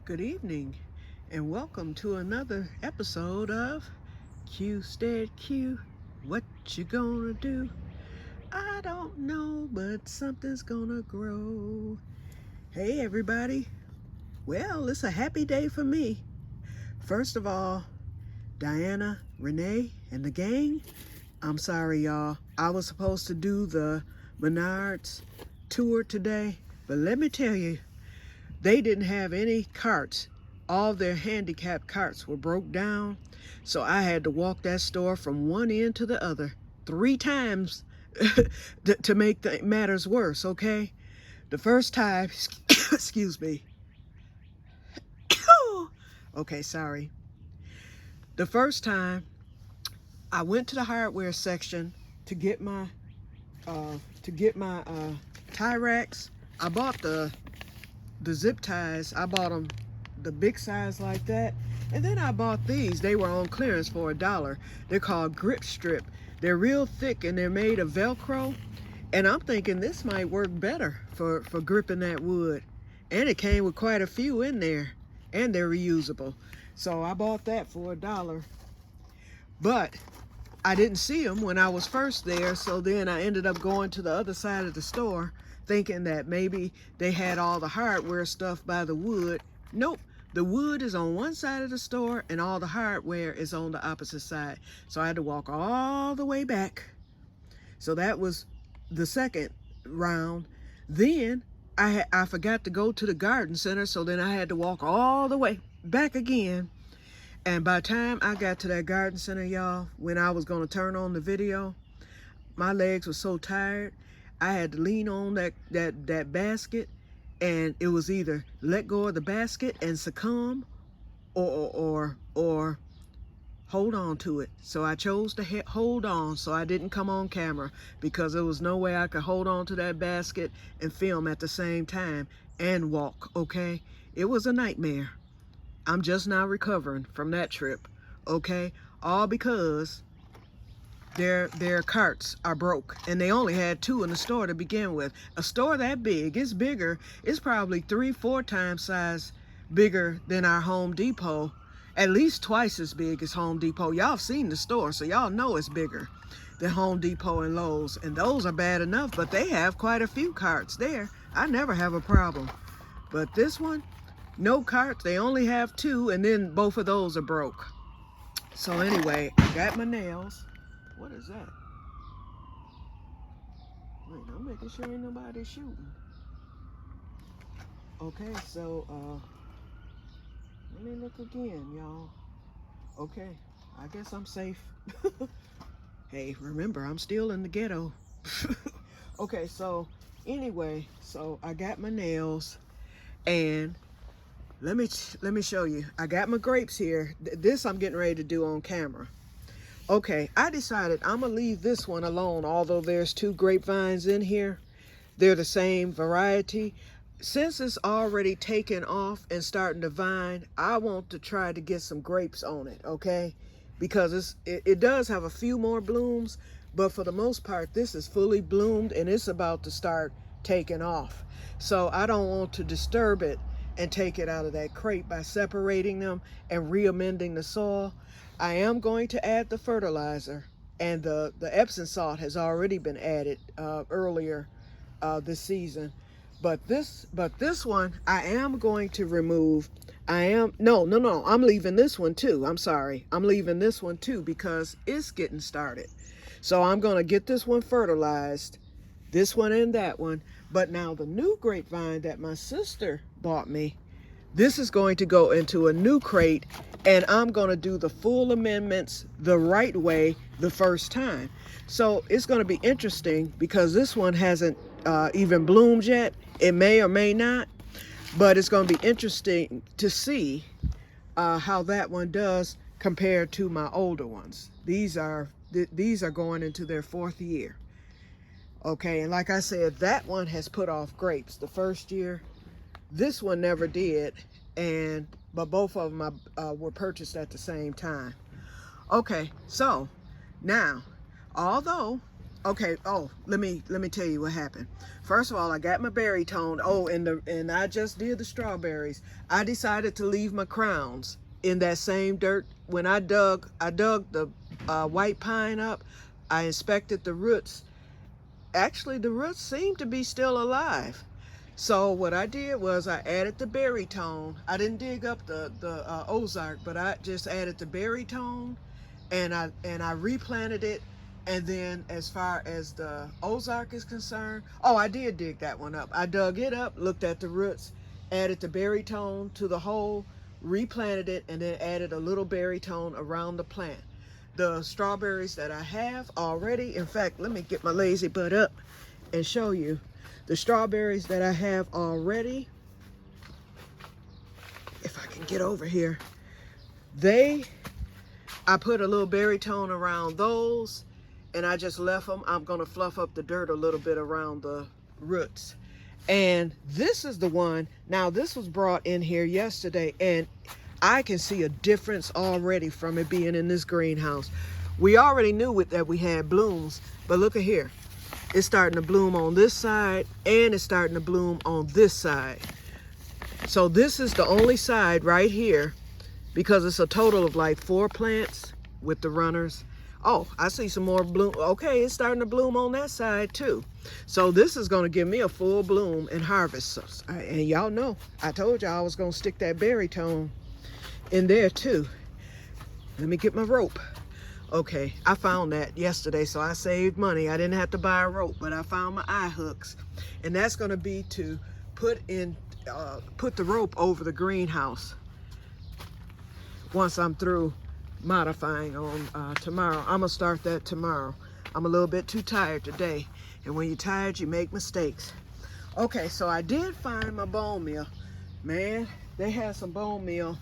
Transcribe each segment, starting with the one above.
Good evening, and welcome to another episode of Que-stead-Que. What you gonna do? I don't know, but something's gonna grow. Hey everybody. Well, it's a happy day for me. First of all, Diana, Renee, and the gang, I'm sorry y'all. I was supposed to do the Menards tour today, but let me tell you, they didn't have any carts. All their handicapped carts were broke down, so I had to walk that store from one end to the other 3 times to make matters worse, okay? The first time, excuse me. Okay, sorry. The first time, I went to the hardware section to get my tie racks. I bought the zip ties. I bought them the big size like that, and then I bought these. They were on clearance for $1. They're called grip strip. They're real thick and they're made of Velcro, and I'm thinking this might work better for gripping that wood, and it came with quite a few in there, and they're reusable, so I bought that for $1. But I didn't see them when I was first there, so then I ended up going to the other side of the store thinking that maybe they had all the hardware stuff by the wood. Nope, the wood is on one side of the store and all the hardware is on the opposite side. So I had to walk all the way back. So that was the second round. Then I forgot to go to the garden center, so then I had to walk all the way back again. And by the time I got to that garden center, y'all, when I was gonna turn on the video, my legs were so tired. I had to lean on that basket, and it was either let go of the basket and succumb or hold on to it. So I chose to hold on, so I didn't come on camera, because there was no way I could hold on to that basket and film at the same time and walk, okay? It was a nightmare. I'm just now recovering from that trip, okay? All because their carts are broke, and they only had 2 in the store to begin with. A store that big, it's bigger, it's probably 3-4 times size bigger than our Home Depot, at least twice as big as Home Depot. Y'all have seen the store, so y'all know it's bigger than Home Depot and Lowe's, and those are bad enough, but they have quite a few carts there. I never have a problem. But this one, no carts, they only have 2, and then both of those are broke. So anyway, I got my nails. What is that? Wait, I'm making sure ain't nobody shooting. Okay, so let me look again, y'all. Okay, I guess I'm safe. Hey, remember, I'm still in the ghetto. Okay, so anyway, so I got my nails, and let me show you. I got my grapes here. This I'm getting ready to do on camera. Okay, I decided I'm gonna leave this one alone, although there's 2 grapevines in here. They're the same variety. Since it's already taken off and starting to vine, I want to try to get some grapes on it, okay? Because it does have a few more blooms, but for the most part, this is fully bloomed and it's about to start taking off. So I don't want to disturb it and take it out of that crate by separating them and re-amending the soil. I am going to add the fertilizer, and the Epsom salt has already been added earlier this season. But this one I am going to remove. I'm leaving this one too. I'm sorry. I'm leaving this one too because it's getting started. So I'm going to get this one fertilized, this one and that one. But now the new grapevine that my sister bought me, this is going to go into a new crate, and I'm going to do the full amendments the right way the first time. So it's going to be interesting because this one hasn't even bloomed yet. It may or may not, but it's going to be interesting to see how that one does compared to my older ones. These are going into their 4th year. Okay, and like I said, that one has put off grapes the first year. This one never did, but both of them were purchased at the same time. Okay, so now, although Okay, oh, let me tell you what happened. First of all, I got my berry tone. Oh, and I just did the strawberries. I decided to leave my crowns in that same dirt. When I dug the white pine up. I inspected the roots. Actually, the roots seem to be still alive. So what I did was I added the berry tone. I didn't dig up the Ozark, but I just added the berry tone, and I replanted it. And then as far as the Ozark is concerned, oh, I did dig that one up. I dug it up, looked at the roots, added the berry tone to the hole, replanted it, and then added a little berry tone around the plant. The strawberries that I have already, in fact, let me get my lazy butt up and show you. The strawberries that I have already, if I can get over here, I put a little berry tone around those, and I just left them. I'm gonna fluff up the dirt a little bit around the roots. And this is the one, now this was brought in here yesterday, and I can see a difference already from it being in this greenhouse. We already knew that we had blooms, but look at here. It's starting to bloom on this side, and it's starting to bloom on this side. So this is the only side right here, because it's a total of like 4 plants with the runners. Oh, I see some more bloom. Okay, it's starting to bloom on that side too. So this is going to give me a full bloom and harvest. So, and y'all know, I told y'all I was going to stick that berry tone in there too. Let me get my rope. Okay, I found that yesterday, so I saved money. I didn't have to buy a rope, but I found my eye hooks, and that's going to be to put the rope over the greenhouse once I'm through modifying on tomorrow. I'm gonna start that tomorrow. I'm a little bit too tired today, and when you're tired, you make mistakes. Okay, so I did find my bone meal. Man, they had some bone meal.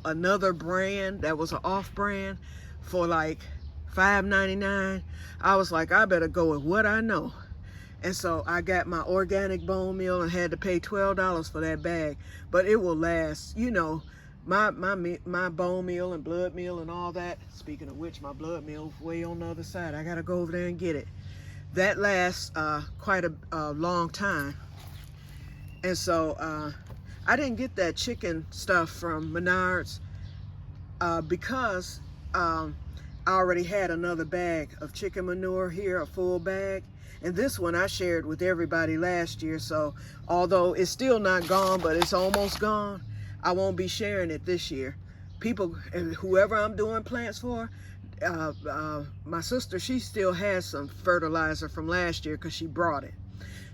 Another brand that was an off brand, for like $5.99. I was like, I better go with what I know. And so I got my organic bone meal and had to pay $12 for that bag. But it will last, you know, my bone meal and blood meal and all that. Speaking of which, my blood meal is way on the other side. I gotta go over there and get it. That lasts quite a long time. And so I didn't get that chicken stuff from Menards because I already had another bag of chicken manure here, a full bag. And this one I shared with everybody last year. So although it's still not gone, but it's almost gone, I won't be sharing it this year. People, whoever I'm doing plants for, my sister, she still has some fertilizer from last year because she brought it.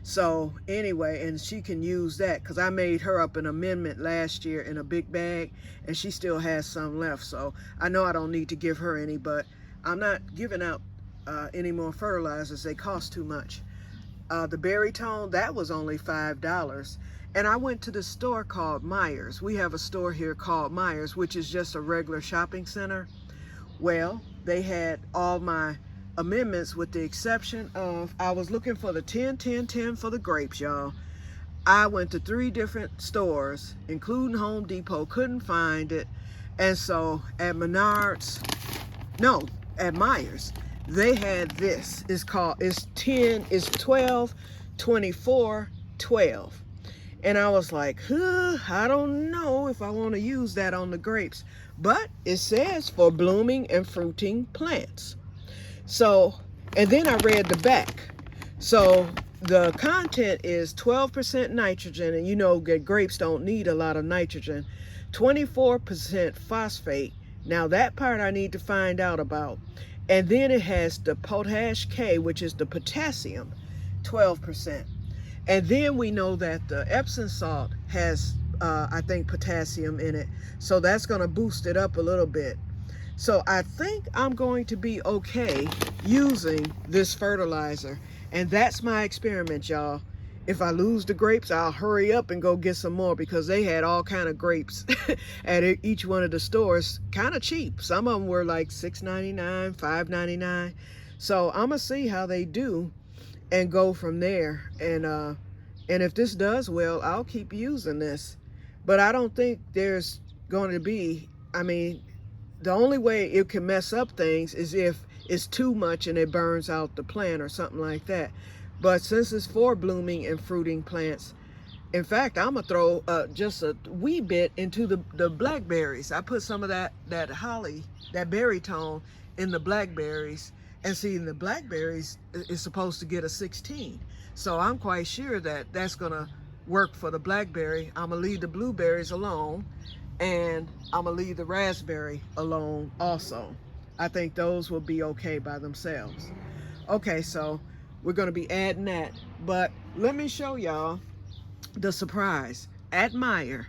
So anyway, and she can use that because I made her up an amendment last year in a big bag, and she still has some left. So I know I don't need to give her any, but I'm not giving out any more fertilizers. They cost too much. The berry tone, that was only $5. And I went to the store called Myers. We have a store here called Myers, which is just a regular shopping center. Well, they had all my amendments with the exception of, I was looking for the 10-10-10 for the grapes, y'all. I went to 3 different stores, including Home Depot, couldn't find it. And so at at Myers, they had this. It's 12, 24, 12. And I was like, I don't know if I want to use that on the grapes. But it says for blooming and fruiting plants. So, and then I read the back. So the content is 12% nitrogen, and you know that grapes don't need a lot of nitrogen. 24% phosphate. Now that part I need to find out about. And then it has the Que-stead-Que, which is the potassium, 12%. And then we know that the Epsom salt has, I think, potassium in it. So that's going to boost it up a little bit. So I think I'm going to be okay using this fertilizer. And that's my experiment, y'all. If I lose the grapes, I'll hurry up and go get some more, because they had all kind of grapes at each one of the stores, kind of cheap. Some of them were like $6.99, $5.99. So I'm gonna see how they do and go from there. And if this does well, I'll keep using this. But I don't think there's going to be, I mean, the only way it can mess up things is if it's too much and it burns out the plant or something like that. But since it's for blooming and fruiting plants, in fact, I'm gonna throw just a wee bit into the blackberries. I put some of that holly, that berry tone, in the blackberries, and see, the blackberries is supposed to get a 16. So I'm quite sure that that's gonna work for the blackberry. I'm gonna leave the blueberries alone, and I'm gonna leave the raspberry alone also. I think those will be okay by themselves. Okay, so we're gonna be adding that, but let me show y'all the surprise at Meijer.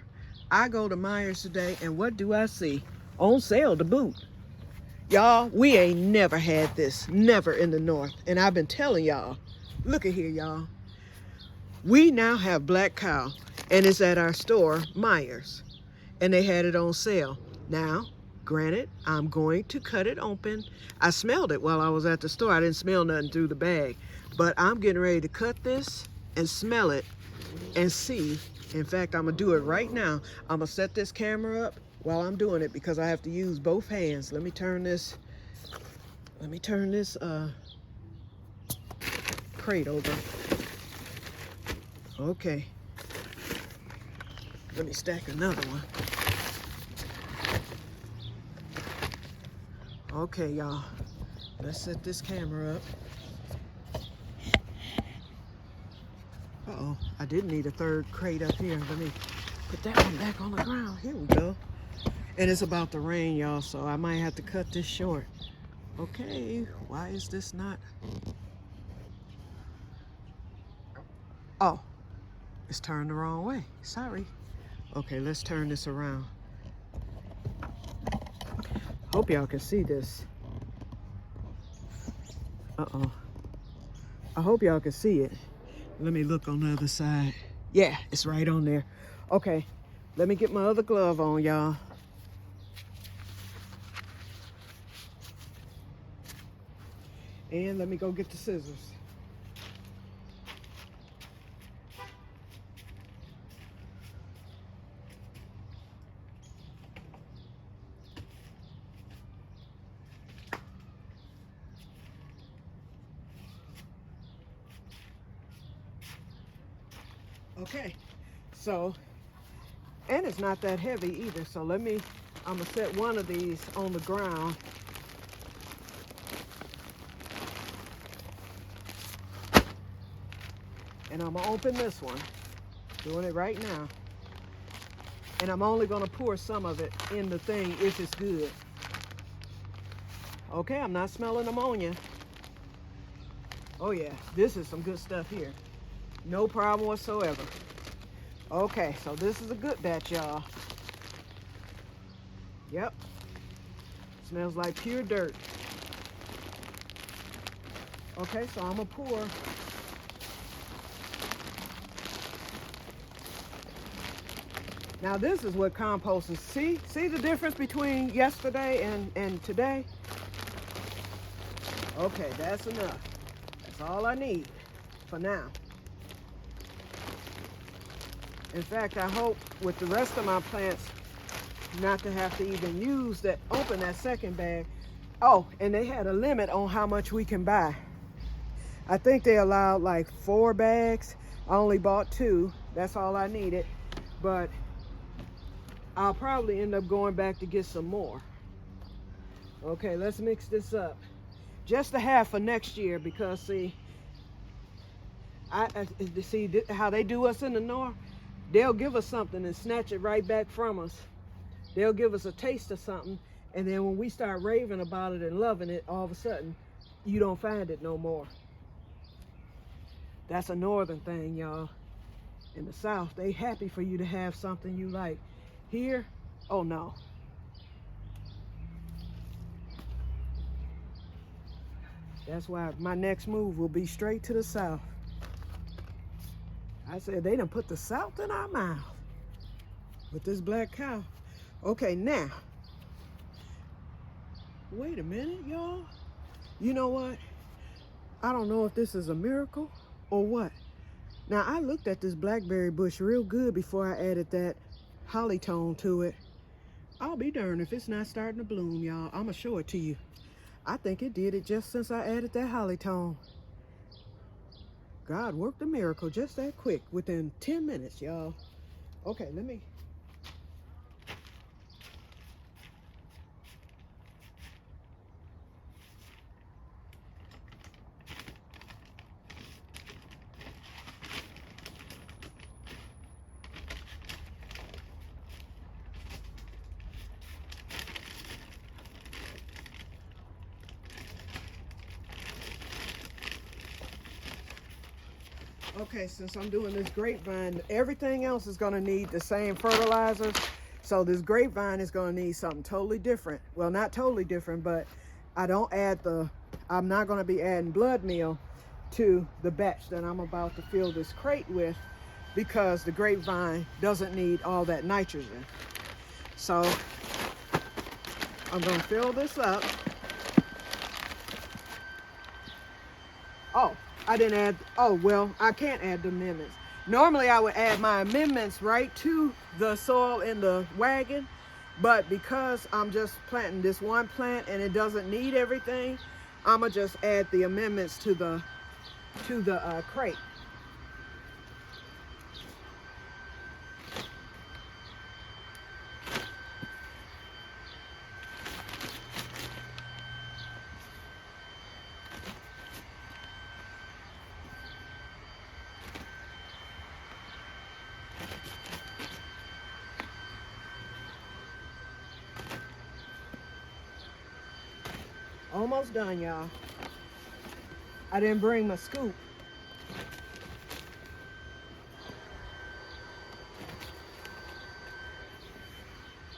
I go to Meijer's today, and what do I see? On sale to boot. Y'all, we ain't never had this, never in the north. And I've been telling y'all, look at here, y'all. We now have black cow, and it's at our store, Meijer's, and they had it on sale. Now, granted, I'm going to cut it open. I smelled it while I was at the store. I didn't smell nothing through the bag, but I'm getting ready to cut this and smell it and see. In fact, I'm gonna do it right now. I'm gonna set this camera up while I'm doing it because I have to use both hands. Let me turn this crate over. Okay, let me stack another one. Okay, y'all, let's set this camera up. Uh-oh, I did need a third crate up here. Let me put that one back on the ground. Here we go. And it's about to rain, y'all, so I might have to cut this short. Okay, why is this not? Oh, it's turned the wrong way. Sorry. Okay, let's turn this around. Hope y'all can see this. Uh-oh. I hope y'all can see it. Let me look on the other side. Yeah, it's right on there. Okay, let me get my other glove on, y'all. And let me go get the scissors. Okay, so, and it's not that heavy either, so I'm gonna set one of these on the ground. And I'm gonna open this one, doing it right now. And I'm only gonna pour some of it in the thing if it's good. Okay, I'm not smelling ammonia. Oh yeah, this is some good stuff here. No problem whatsoever. Okay, so this is a good batch, y'all. Yep. Smells like pure dirt. Okay, so I'm gonna pour. Now this is what compost is. See the difference between yesterday and today? Okay, that's enough. That's all I need for now. In fact, I hope with the rest of my plants not to have to even open that second bag. Oh, and they had a limit on how much we can buy. I think they allowed like 4 bags. I only bought 2. That's all I needed. But I'll probably end up going back to get some more. Okay, let's mix this up. Just a half for next year because see, see how they do us in the north? They'll give us something and snatch it right back from us. They'll give us a taste of something, and then when we start raving about it and loving it, all of a sudden, you don't find it no more. That's a northern thing, y'all. In the south, they happy for you to have something you like. Here, oh no. That's why my next move will be straight to the south. I said they done put the south in our mouth with this black cow. Okay, now, wait a minute, y'all. You know what? I don't know if this is a miracle or what. Now, I looked at this blackberry bush real good before I added that holly tone to it. I'll be darned if it's not starting to bloom, y'all. I'm gonna show it to you. I think it did it just since I added that holly tone. God worked a miracle just that quick, within 10 minutes, y'all. Okay, let me. Okay, since I'm doing this grapevine, everything else is gonna need the same fertilizers. So this grapevine is gonna need something totally different. Well, not totally different, but I'm not gonna be adding blood meal to the batch that I'm about to fill this crate with, because the grapevine doesn't need all that nitrogen. So I'm gonna fill this up. Oh, I didn't add, oh, well, I can't add the amendments. Normally I would add my amendments right to the soil in the wagon, but because I'm just planting this one plant and it doesn't need everything, I'm gonna just add the amendments to the crate. Almost done, y'all. I didn't bring my scoop.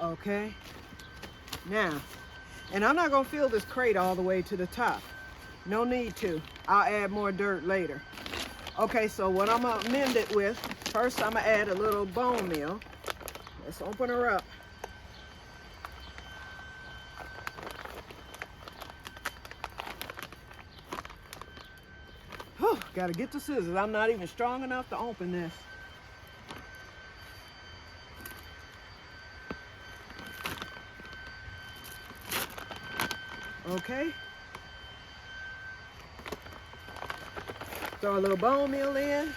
Okay, now, and I'm not gonna fill this crate all the way to the top. No need to. I'll add more dirt later. Okay, so what I'm gonna amend it with, first I'm gonna add a little bone meal. Let's open her up. Whew, gotta get the scissors. I'm not even strong enough to open this. Okay. Throw a little bone meal in.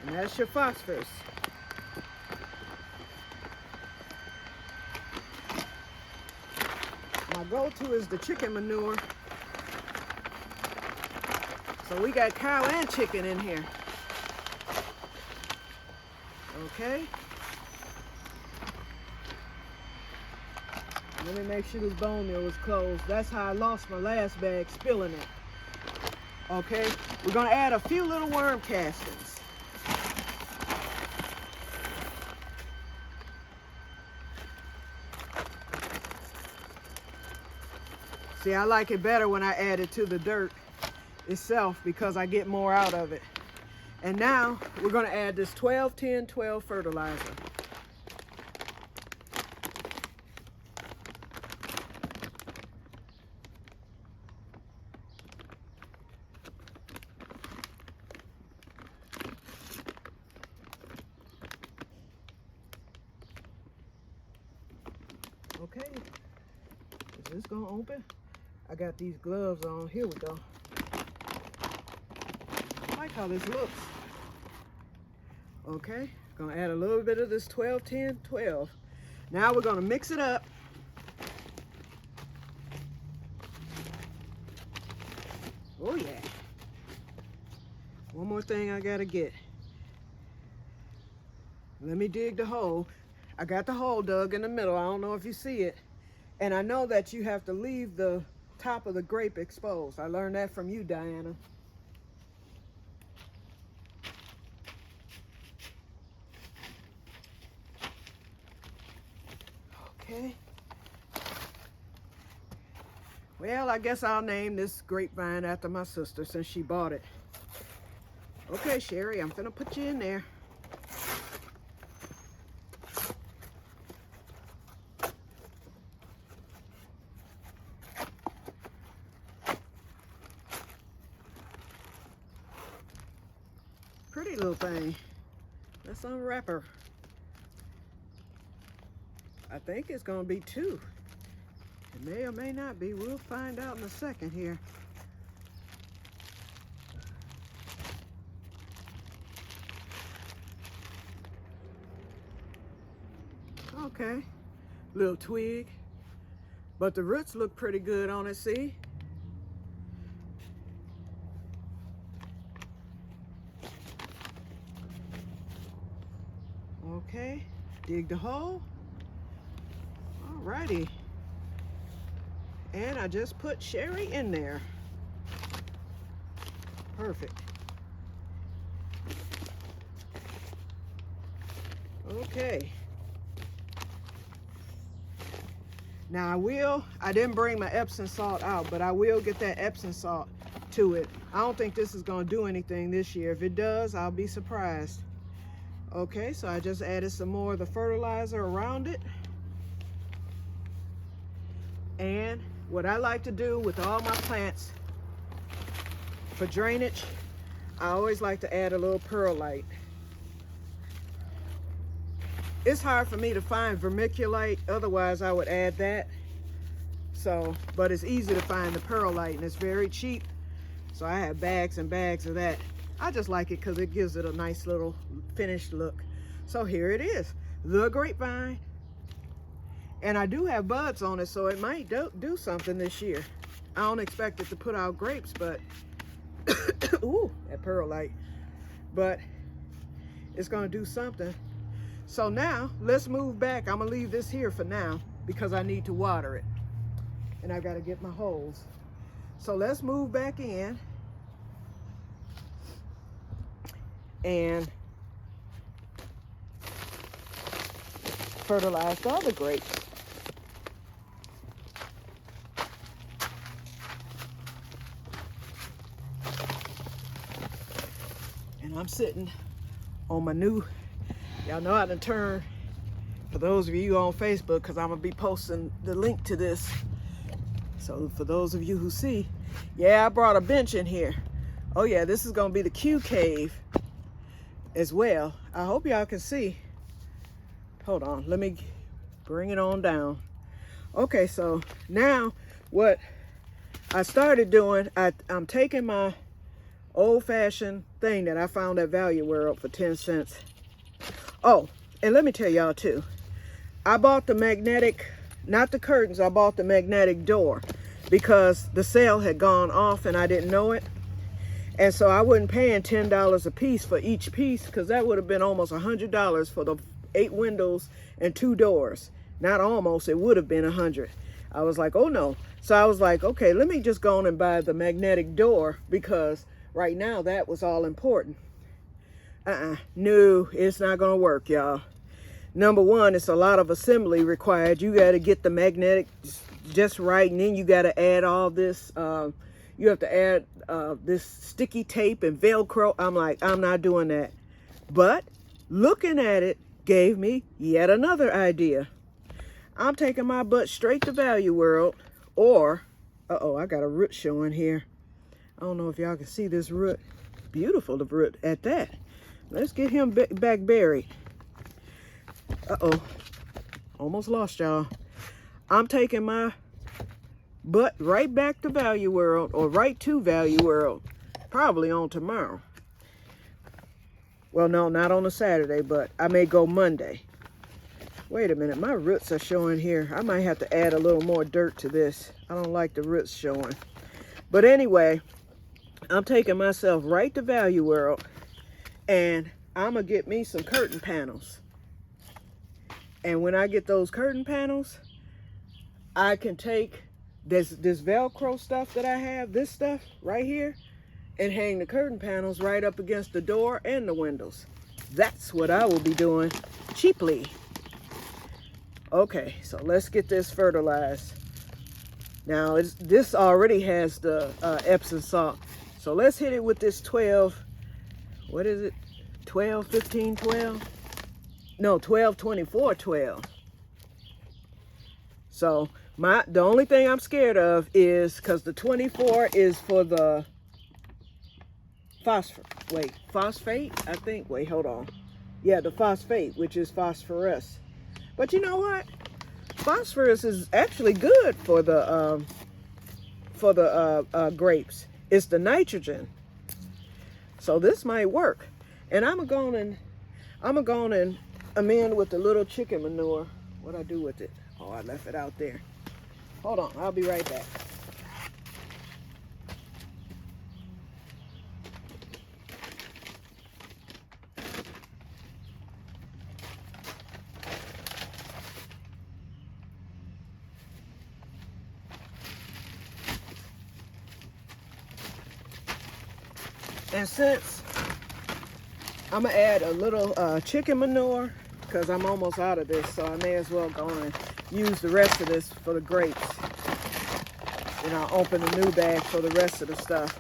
And that's your phosphorus. My go-to is the chicken manure. So we got cow and chicken in here. Okay. Let me make sure this bone meal is closed. That's how I lost my last bag, spilling it. Okay, we're gonna add a few little worm castings. See, I like it better when I add it to the dirt itself because I get more out of it. And now we're gonna add this 12-10-12 fertilizer. Okay, is this gonna open? I got these gloves on. Here we go. I like how this looks. Okay, gonna add a little bit of this 12-10-12. Now we're gonna mix it up. Oh yeah. One more thing I gotta get. Let me dig the hole. I got the hole dug in the middle. I don't know if you see it. And I know that you have to leave the top of the grape exposed. I learned that from you, Diana. Okay. Well, I guess I'll name this grapevine after my sister since she bought it. Okay, Sherry, I'm gonna put you in there. Pretty little thing. Let's unwrap her. I think it's gonna be two. It may or may not be. We'll find out in a second here. Okay, little twig, but the roots look pretty good on it, see? Okay, dig the hole. Alrighty. And I just put Sherry in there. Perfect. Okay. Now I didn't bring my Epsom salt out, but I will get that Epsom salt to it. I don't think this is gonna do anything this year. If it does, I'll be surprised. Okay, so I just added some more of the fertilizer around it. And what I like to do with all my plants for drainage, I always like to add a little perlite. It's hard for me to find vermiculite, otherwise I would add that. So, but it's easy to find the perlite and it's very cheap. So I have bags and bags of that. I just like it because it gives it a nice little finished look. So here it is, the grapevine. And I do have buds on it, so it might do something this year. I don't expect it to put out grapes, but, ooh, that perlite. But it's gonna do something. So now, let's move back. I'm gonna leave this here for now because I need to water it. And I gotta get my holes. So let's move back in and fertilize the other grapes. And I'm sitting on my new, y'all know I done turned, for those of you on Facebook, because I'm going to be posting the link to this. So for those of you who see, yeah, I brought a bench in here. Oh yeah, this is going to be the Que cave as well. I hope y'all can see. Hold on, let me bring it on down. Okay, so now what I started doing, I'm taking my old-fashioned thing that I found at Value World for 10 cents. Oh, and let me tell y'all too, I bought the magnetic, not the curtains, I bought the magnetic door because the sale had gone off and I didn't know it. And so I wasn't paying $10 a piece for each piece because that would have been almost $100 for the 8 windows and 2 doors. Not almost, it would have been 100. I was like, oh no. So I was like, okay, let me just go on and buy the magnetic door because right now that was all important. No, it's not gonna work, y'all. Number one, it's a lot of assembly required. You got to get the magnetic just right, and then you got to add all this. You have to add this sticky tape and Velcro. I'm like, I'm not doing that. But looking at it gave me yet another idea. I'm taking my butt straight to Value World, or, uh-oh, I got a root showing here. I don't know if y'all can see this root. Beautiful, the root at that. Let's get him back buried. Uh-oh, almost lost y'all. I'm taking my butt right back to Value World, or right to Value World, probably on tomorrow. Well, no, not on a Saturday, but I may go Monday. Wait a minute, my roots are showing here. I might have to add a little more dirt to this. I don't like the roots showing. But anyway, I'm taking myself right to Value World, and I'm gonna get me some curtain panels. And when I get those curtain panels, I can take this Velcro stuff that I have, this stuff right here, and hang the curtain panels right up against the door and the windows. That's what I will be doing cheaply. Okay, so let's get this fertilized. Now, this already has the Epsom salt. So let's hit it with this 12, what is it? 12, 15, 12? No, 12, 24, 12. So the only thing I'm scared of is, because the 24 is for the phosphate, I think. Wait, hold on. Yeah, the phosphate, which is phosphorus. But you know what? phosphorus is actually good for the grapes. It's the nitrogen. So this might work. And I'm going and amend with the little chicken manure. What I do with it? Oh, I left it out there. Hold on, I'll be right back. And since I'm gonna add a little chicken manure, because I'm almost out of this, so I may as well go and use the rest of this for the grapes. And I'll open a new bag for the rest of the stuff.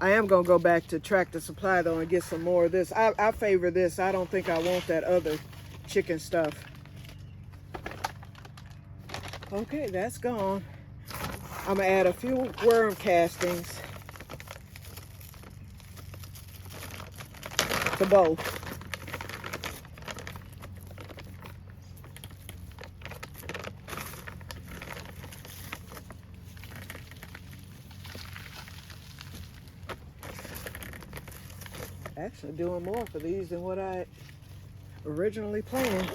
I am gonna go back to Tractor Supply though and get some more of this. I favor this. I don't think I want that other chicken stuff. Okay, that's gone. I'm gonna add a few worm castings to both. Actually doing more for these than what I originally planned,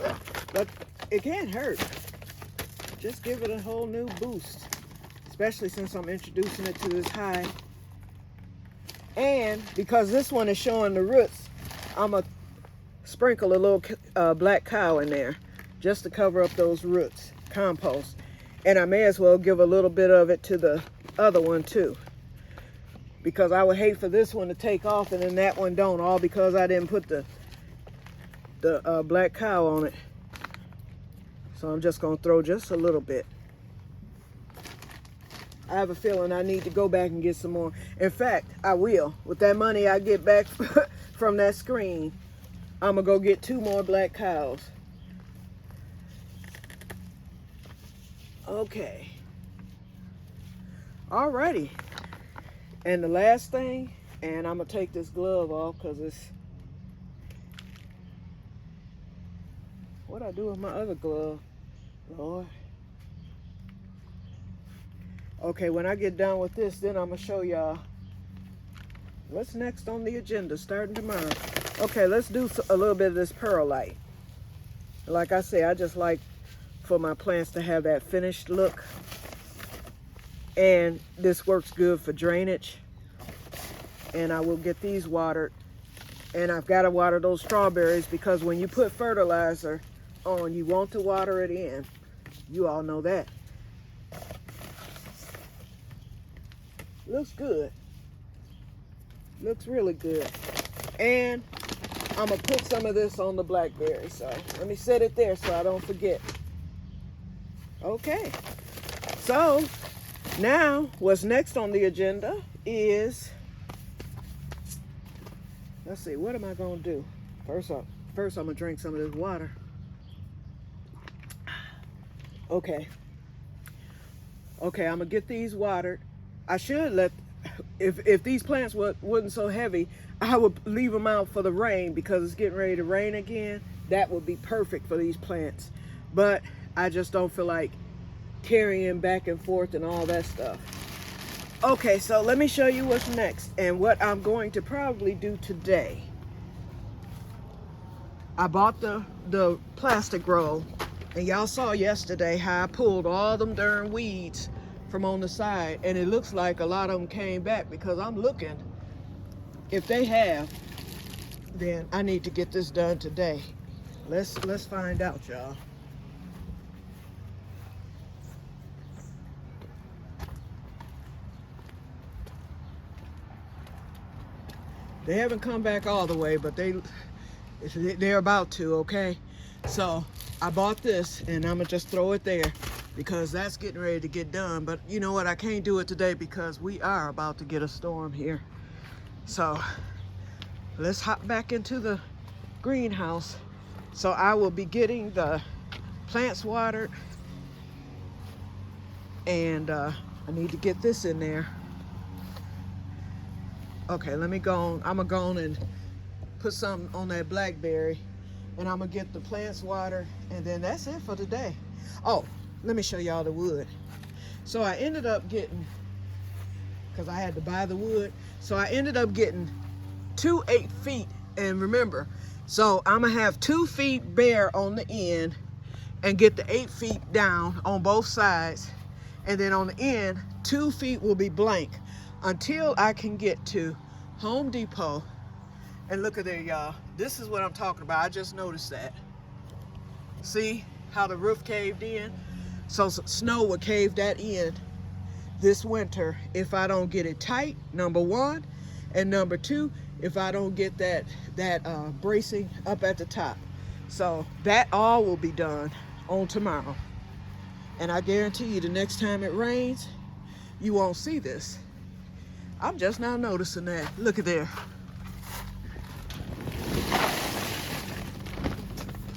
but it can't hurt. Just give it a whole new boost, especially since I'm introducing it to this high. And because this one is showing the roots, I'm gonna sprinkle a little black cow in there just to cover up those roots, compost. And I may as well give a little bit of it to the other one too, because I would hate for this one to take off and then that one don't, all because I didn't put the black cow on it. So I'm just gonna throw just a little bit. I have a feeling I need to go back and get some more. In fact, I will. With that money I get back from that screen, I'm gonna go get 2 more black cows. Okay. Alrighty. And the last thing, and I'm gonna take this glove off because it's, what'd I do with my other glove, Lord? Okay, when I get done with this, then I'm gonna show y'all what's next on the agenda starting tomorrow. Okay, let's do a little bit of this perlite. Like I say, I just like for my plants to have that finished look. And this works good for drainage. And I will get these watered. And I've got to water those strawberries because when you put fertilizer on, you want to water it in. You all know that. Looks good. Looks really good. And I'm going to put some of this on the blackberry. So let me set it there so I don't forget. Okay. So now what's next on the agenda is, let's see, what am I going to do? First I'm going to drink some of this water. Okay. Okay, I'm going to get these watered. I should let, if these plants wasn't so heavy, I would leave them out for the rain because it's getting ready to rain again. That would be perfect for these plants. But I just don't feel like carrying back and forth and all that stuff. Okay, so let me show you what's next and what I'm going to probably do today. I bought the plastic roll, and y'all saw yesterday how I pulled all them darn weeds from on the side, and it looks like a lot of them came back because I'm looking. If they have, then I need to get this done today. Let's find out, y'all. They haven't come back all the way, but they're about to, okay? So I bought this, and I'm gonna just throw it there because that's getting ready to get done. But you know what? I can't do it today because we are about to get a storm here. So let's hop back into the greenhouse. So I will be getting the plants watered, and I need to get this in there. Okay, let me go on. I'm gonna go on and put some on that blackberry, and I'm gonna get the plants water, and then that's it for today. Oh, let me show y'all the wood. So I ended up getting, because I had to buy the wood, so I ended up getting 2 8 feet. And remember, so I'm gonna have 2 feet bare on the end and get the 8 feet down on both sides, and then on the end 2 feet will be blank until I can get to Home Depot. And look at there, y'all, this is what I'm talking about. I just noticed that. See how the roof caved in? So snow would cave that in this winter if I don't get it tight, number one, and number two, if I don't get that bracing up at the top. So that all will be done on tomorrow. And I guarantee you the next time it rains, you won't see this. I'm just now noticing that. Look at there.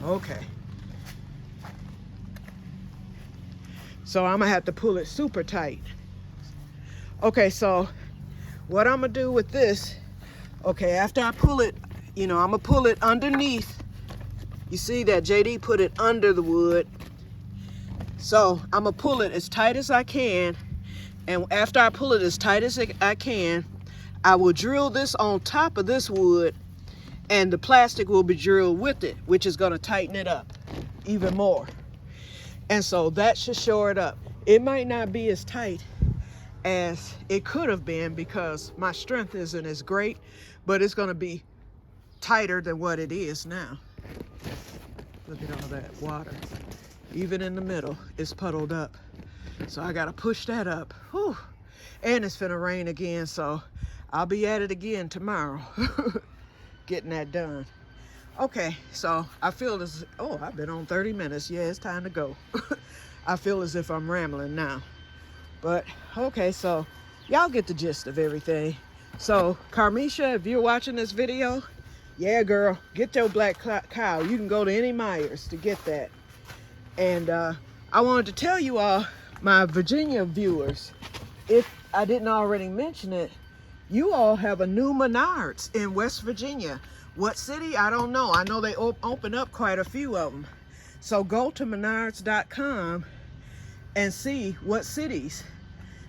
Okay. So I'm gonna have to pull it super tight. Okay, so what I'm gonna do with this, okay, after I pull it, you know, I'm gonna pull it underneath. You see that JD put it under the wood. So I'm gonna pull it as tight as I can. And after I pull it as tight as I can, I will drill this on top of this wood, and the plastic will be drilled with it, which is gonna tighten it up even more. And so that should shore it up. It might not be as tight as it could have been because my strength isn't as great, but it's gonna be tighter than what it is now. Look at all that water. Even in the middle, it's puddled up. So I gotta push that up. Whew. And it's finna rain again, so I'll be at it again tomorrow. Getting that done. Okay, so I feel this, oh, I've been on 30 minutes. Yeah, it's time to go. I feel as if I'm rambling now. But, okay, so y'all get the gist of everything. So, Carmisha, if you're watching this video, yeah, girl, get your black cow. You can go to any Myers to get that. And I wanted to tell you all, my Virginia viewers, if I didn't already mention it, you all have a new Menards in West Virginia. What city? I don't know. I know they open up quite a few of them. So go to menards.com and see what cities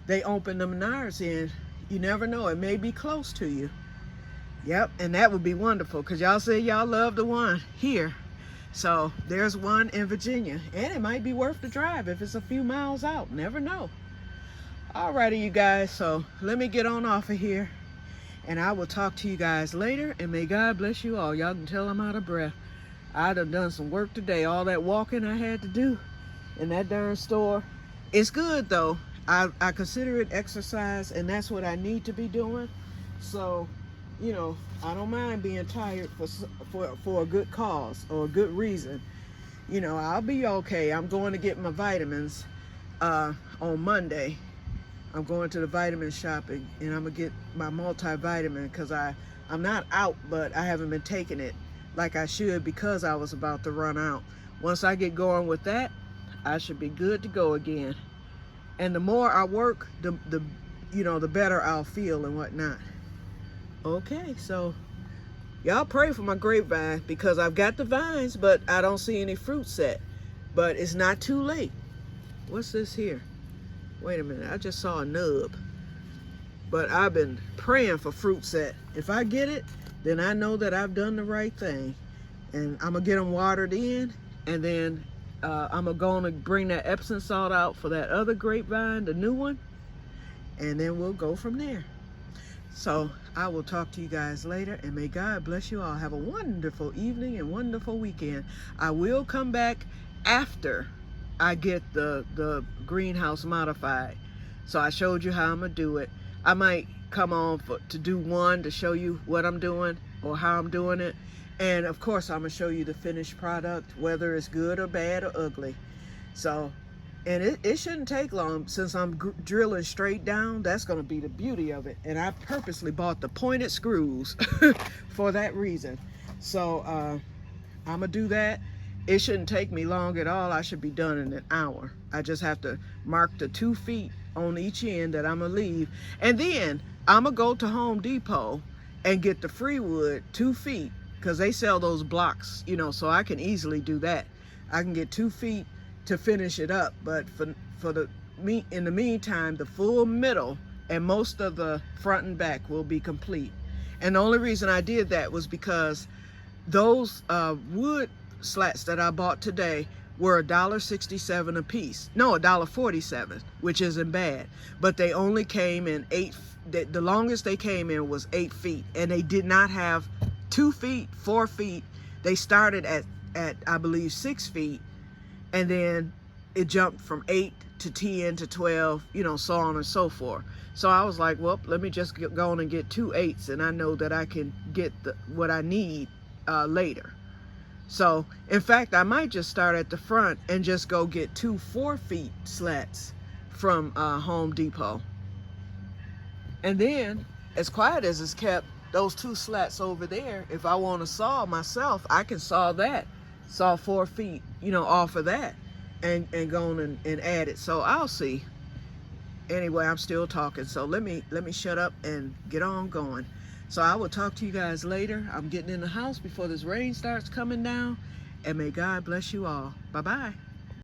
they open the Menards in. You never know. It may be close to you. Yep, and that would be wonderful because y'all say y'all love the one here. So there's one in Virginia, and it might be worth the drive if it's a few miles out. Never know. Alrighty, you guys, so let me get on off of here, and I will talk to you guys later, and may God bless you all. Y'all can tell I'm out of breath. I done some work today. All that walking I had to do in that darn store. It's good, though. I consider it exercise, and that's what I need to be doing. So, you know, I don't mind being tired for a good cause or a good reason. You know, I'll be okay. I'm going to get my vitamins on Monday. I'm going to the vitamin shopping, and I'm going to get my multivitamin because I'm not out, but I haven't been taking it like I should because I was about to run out. Once I get going with that, I should be good to go again. And the more I work, the better I'll feel and whatnot. Okay, so y'all pray for my grapevine because I've got the vines, but I don't see any fruit set. But it's not too late. What's this here? Wait a minute, I just saw a nub. But I've been praying for fruit set. If I get it, then I know that I've done the right thing. And I'm gonna get them watered in, and then I'm gonna bring that Epsom salt out for that other grapevine, the new one, and then we'll go from there. So I will talk to you guys later, and may God bless you all. Have a wonderful evening and wonderful weekend. I will come back after I get the greenhouse modified. So I showed you how I'm gonna do it. I might come on to do one to show you what I'm doing or how I'm doing it. And of course, I'm gonna show you the finished product, whether it's good or bad or ugly. So, and it shouldn't take long since I'm drilling straight down. That's gonna be the beauty of it. And I purposely bought the pointed screws for that reason. So I'm gonna do that. It shouldn't take me long at all. I should be done in an hour. I just have to mark the 2 feet on each end that I'm gonna leave. And then I'm gonna go to Home Depot and get the free wood, 2 feet, because they sell those blocks, you know, so I can easily do that. I can get 2 feet to finish it up, but in the meantime, the full middle and most of the front and back will be complete. And the only reason I did that was because those wood slats that I bought today were $1.67 a piece. No, $1.47, which isn't bad. But they only came in the longest they came in was 8 feet. And they did not have 2 feet, 4 feet. They started at I believe 6 feet. And then it jumped from 8 to 10 to 12, you know, so on and so forth. So I was like, well, let me just go on and get 2 8s, and I know that I can get what I need later. So in fact, I might just start at the front and just go get 2 4 feet slats from Home Depot. And then, as quiet as it's kept, those 2 slats over there, if I want to saw myself, I can saw 4 feet, you know, off of that, and go on and add it. So I'll see. Anyway, I'm still talking, so let me shut up and get on going. So I will talk to you guys later. I'm getting in the house before this rain starts coming down, and may God bless you all. Bye-bye.